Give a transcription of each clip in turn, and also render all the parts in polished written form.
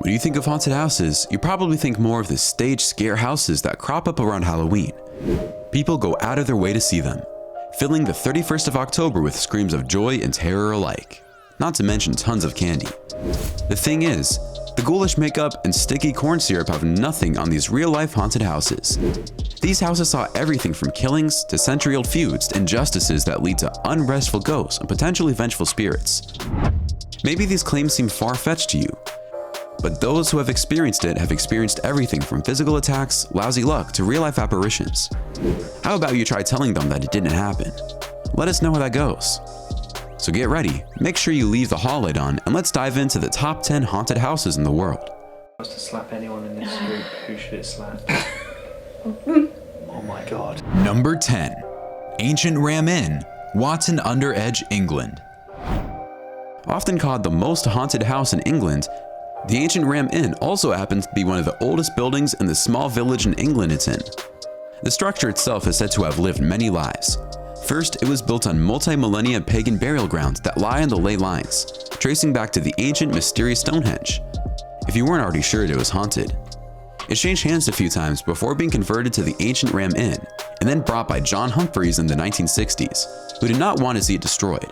When you think of haunted houses, you probably think more of the stage scare houses that crop up around Halloween. People go out of their way to see them, filling the 31st of October with screams of joy and terror alike, not to mention tons of candy. The thing is, the ghoulish makeup and sticky corn syrup have nothing on these real-life haunted houses. These houses saw everything from killings to century-old feuds to injustices that lead to unrestful ghosts and potentially vengeful spirits. Maybe these claims seem far-fetched to you, but those who have experienced it have experienced everything from physical attacks, lousy luck, to real-life apparitions. How about you try telling them that it didn't happen? Let us know how that goes. So get ready, make sure you leave the hall light on, and let's dive into the top 10 haunted houses in the world. If I was to slap anyone in this group, who should it slap? Oh my god. Number 10. Ancient Ram Inn, Watton-under-Edge, England. Often called the most haunted house in England, the Ancient Ram Inn also happens to be one of the oldest buildings in the small village in England it's in. The structure itself is said to have lived many lives. First, it was built on multi-millennia pagan burial grounds that lie on the ley lines, tracing back to the ancient mysterious Stonehenge. If you weren't already sure it was haunted. It changed hands a few times before being converted to the Ancient Ram Inn, and then bought by John Humphreys in the 1960s, who did not want to see it destroyed.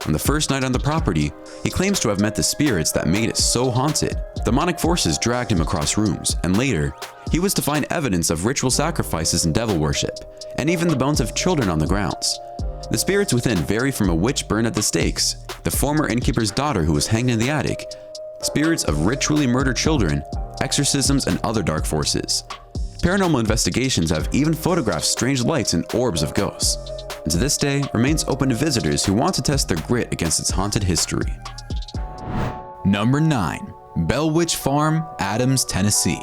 On the first night on the property, he claims to have met the spirits that made it so haunted. Demonic forces dragged him across rooms, and later, he was to find evidence of ritual sacrifices and devil worship, and even the bones of children on the grounds. The spirits within vary from a witch burned at the stakes, the former innkeeper's daughter who was hanged in the attic, spirits of ritually murdered children, exorcisms, and other dark forces. Paranormal investigations have even photographed strange lights and orbs of ghosts, and to this day remains open to visitors who want to test their grit against its haunted history. Number 9. Bell Witch Farm, Adams, Tennessee.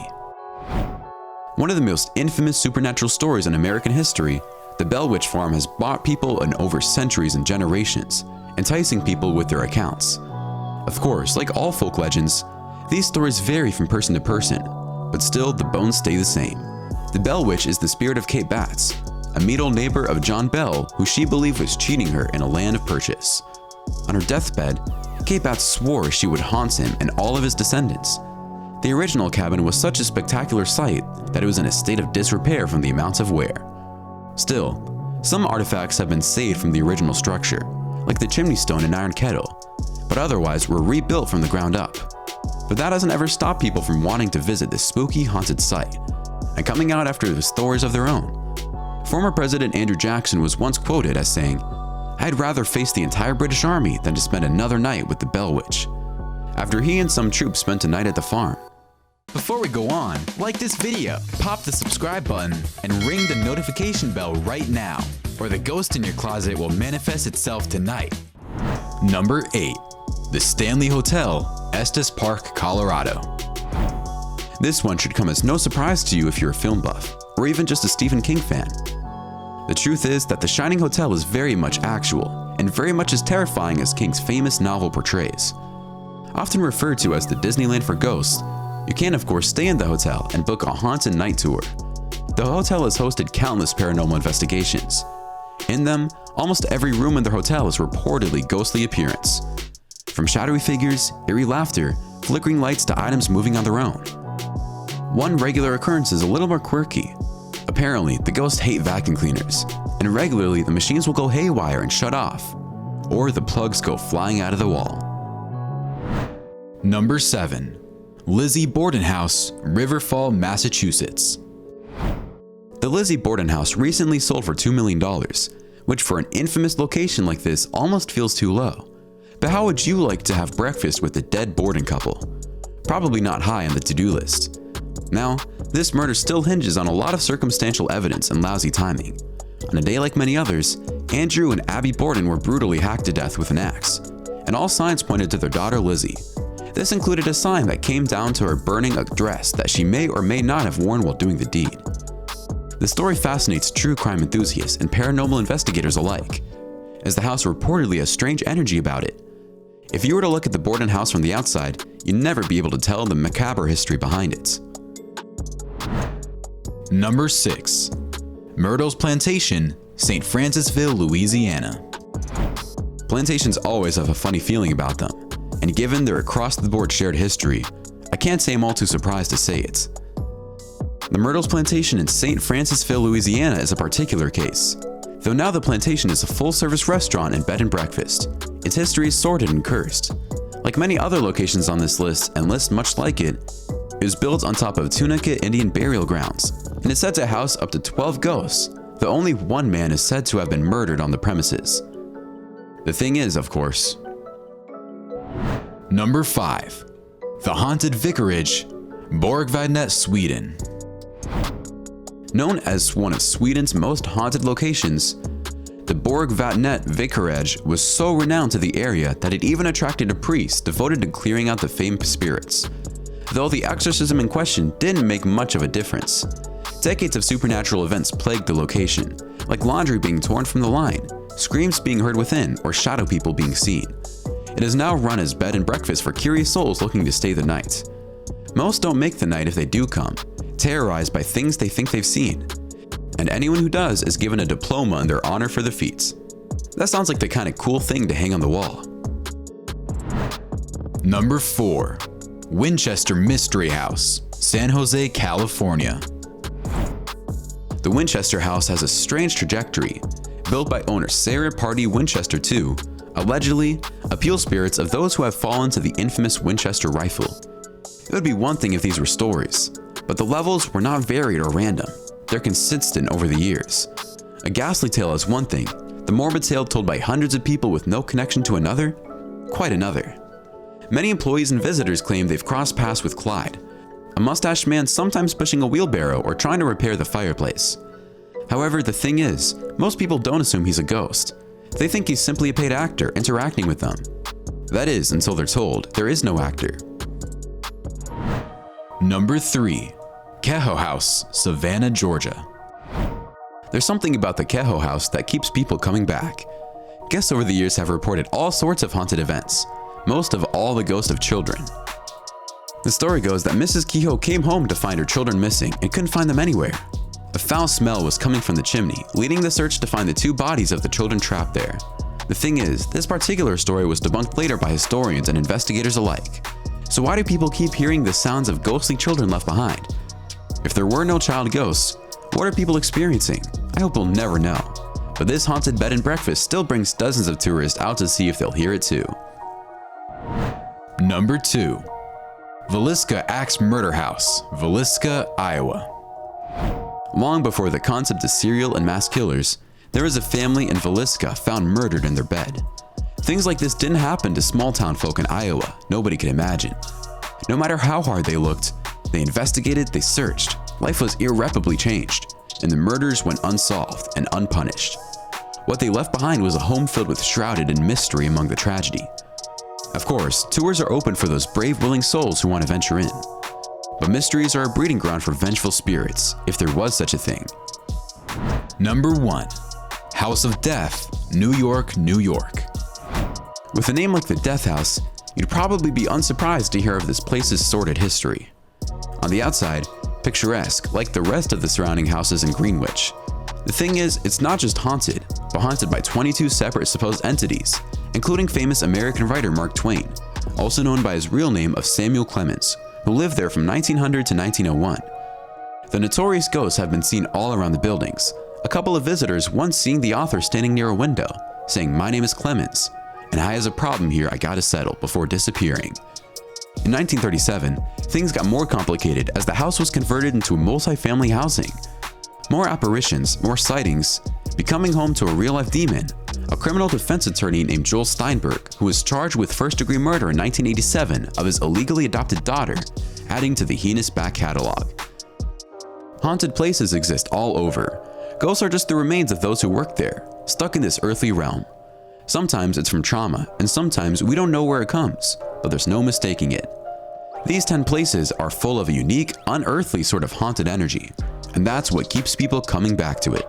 One of the most infamous supernatural stories in American history, the Bell Witch Farm has bought people in over centuries and generations, enticing people with their accounts. Of course, like all folk legends, these stories vary from person to person, but still the bones stay the same. The Bell Witch is the spirit of Kate Batts, a mean-old neighbor of John Bell who she believed was cheating her in a land of purchase. On her deathbed, Kate Batts swore she would haunt him and all of his descendants. The original cabin was such a spectacular sight that it was in a state of disrepair from the amounts of wear. Still, some artifacts have been saved from the original structure, like the chimney stone and iron kettle, but otherwise were rebuilt from the ground up. But that doesn't ever stop people from wanting to visit this spooky haunted site, and coming out after with stories of their own. Former President Andrew Jackson was once quoted as saying, "I'd rather face the entire British Army than to spend another night with the Bell Witch," after he and some troops spent a night at the farm. Before we go on, like this video, pop the subscribe button, and ring the notification bell right now, or the ghost in your closet will manifest itself tonight. Number 8. The Stanley Hotel, Estes Park, Colorado. This one should come as no surprise to you if you're a film buff, or even just a Stephen King fan. The truth is that the Shining Hotel is very much actual, and very much as terrifying as King's famous novel portrays. Often referred to as the Disneyland for ghosts, you can of course stay in the hotel and book a haunted night tour. The hotel has hosted countless paranormal investigations. In them, almost every room in the hotel is reportedly ghostly appearance. From shadowy figures, eerie laughter, flickering lights to items moving on their own. One regular occurrence is a little more quirky. Apparently, the ghosts hate vacuum cleaners, and regularly the machines will go haywire and shut off, or the plugs go flying out of the wall. Number 7. Lizzie Borden House, Riverfall, Massachusetts. The Lizzie Borden House recently sold for $2 million, which for an infamous location like this almost feels too low. But how would you like to have breakfast with the dead Borden couple? Probably not high on the to-do list. Now, this murder still hinges on a lot of circumstantial evidence and lousy timing. On a day like many others, Andrew and Abby Borden were brutally hacked to death with an axe, and all signs pointed to their daughter Lizzie. This included a sign that came down to her burning a dress that she may or may not have worn while doing the deed. The story fascinates true crime enthusiasts and paranormal investigators alike, as the house reportedly has strange energy about it. If you were to look at the Borden house from the outside, you'd never be able to tell the macabre history behind it. Number 6. Myrtle's Plantation, St. Francisville, Louisiana. Plantations always have a funny feeling about them, and given their across-the-board shared history, I can't say I'm all too surprised to say it. The Myrtles Plantation in St. Francisville, Louisiana is a particular case. Though now the plantation is a full-service restaurant and bed and breakfast, its history is sordid and cursed. Like many other locations on this list, and lists much like it was built on top of Tunica Indian burial grounds, and is said to house up to 12 ghosts, though only one man is said to have been murdered on the premises. The thing is, of course. Number 5. The Haunted Vicarage, Borgvattnet, Sweden. Known as one of Sweden's most haunted locations, the Borgvattnet Vicarage was so renowned to the area that it even attracted a priest devoted to clearing out the famed spirits. Though the exorcism in question didn't make much of a difference. Decades of supernatural events plagued the location, like laundry being torn from the line, screams being heard within, or shadow people being seen. It is now run as bed and breakfast for curious souls looking to stay the night. Most don't make the night if they do come, terrorized by things they think they've seen. And anyone who does is given a diploma in their honor for the feats. That sounds like the kind of cool thing to hang on the wall. Number 4. Winchester Mystery House, San Jose, California. The Winchester House has a strange trajectory. Built by owner Sarah Party Winchester II, allegedly appeal spirits of those who have fallen to the infamous Winchester rifle. It would be one thing if these were stories, but the levels were not varied or random. They're consistent over the years. A ghastly tale is one thing, the morbid tale told by hundreds of people with no connection to another, quite another. Many employees and visitors claim they've crossed paths with Clyde, a mustached man sometimes pushing a wheelbarrow or trying to repair the fireplace. However, the thing is, most people don't assume he's a ghost. They think he's simply a paid actor interacting with them. That is, until they're told there is no actor. Number 3. Kehoe House, Savannah, Georgia. There's something about the Kehoe House that keeps people coming back. Guests over the years have reported all sorts of haunted events, most of all the ghosts of children. The story goes that Mrs. Kehoe came home to find her children missing and couldn't find them anywhere. A foul smell was coming from the chimney, leading the search to find the 2 bodies of the children trapped there. The thing is, this particular story was debunked later by historians and investigators alike. So why do people keep hearing the sounds of ghostly children left behind? If there were no child ghosts, what are people experiencing? I hope we'll never know. But this haunted bed and breakfast still brings dozens of tourists out to see if they'll hear it too. Number 2. Villisca Axe Murder House, Villisca, Iowa. Long before the concept of serial and mass killers, there was a family in Villisca found murdered in their bed. Things like this didn't happen to small town folk in Iowa, nobody could imagine. No matter how hard they looked, they investigated, they searched, life was irreparably changed, and the murders went unsolved and unpunished. What they left behind was a home filled with shrouded in mystery among the tragedy. Of course, tours are open for those brave, willing souls who want to venture in. But mysteries are a breeding ground for vengeful spirits, if there was such a thing. Number 1. House of Death, New York, New York. With a name like the Death House, you'd probably be unsurprised to hear of this place's sordid history. On the outside, picturesque, like the rest of the surrounding houses in Greenwich. The thing is, it's not just haunted, but haunted by 22 separate supposed entities, including famous American writer Mark Twain, also known by his real name of Samuel Clemens, who lived there from 1900 to 1901. The notorious ghosts have been seen all around the buildings, a couple of visitors once seeing the author standing near a window, saying, "My name is Clemens, and I has a problem here I gotta settle," before disappearing. In 1937, things got more complicated as the house was converted into a multi-family housing. More apparitions, more sightings, becoming home to a real-life demon, a criminal defense attorney named Joel Steinberg, who was charged with first-degree murder in 1987 of his illegally adopted daughter, adding to the heinous back catalog. Haunted places exist all over. Ghosts are just the remains of those who work there, stuck in this earthly realm. Sometimes it's from trauma, and sometimes we don't know where it comes, but there's no mistaking it. These 10 places are full of a unique, unearthly sort of haunted energy, and that's what keeps people coming back to it.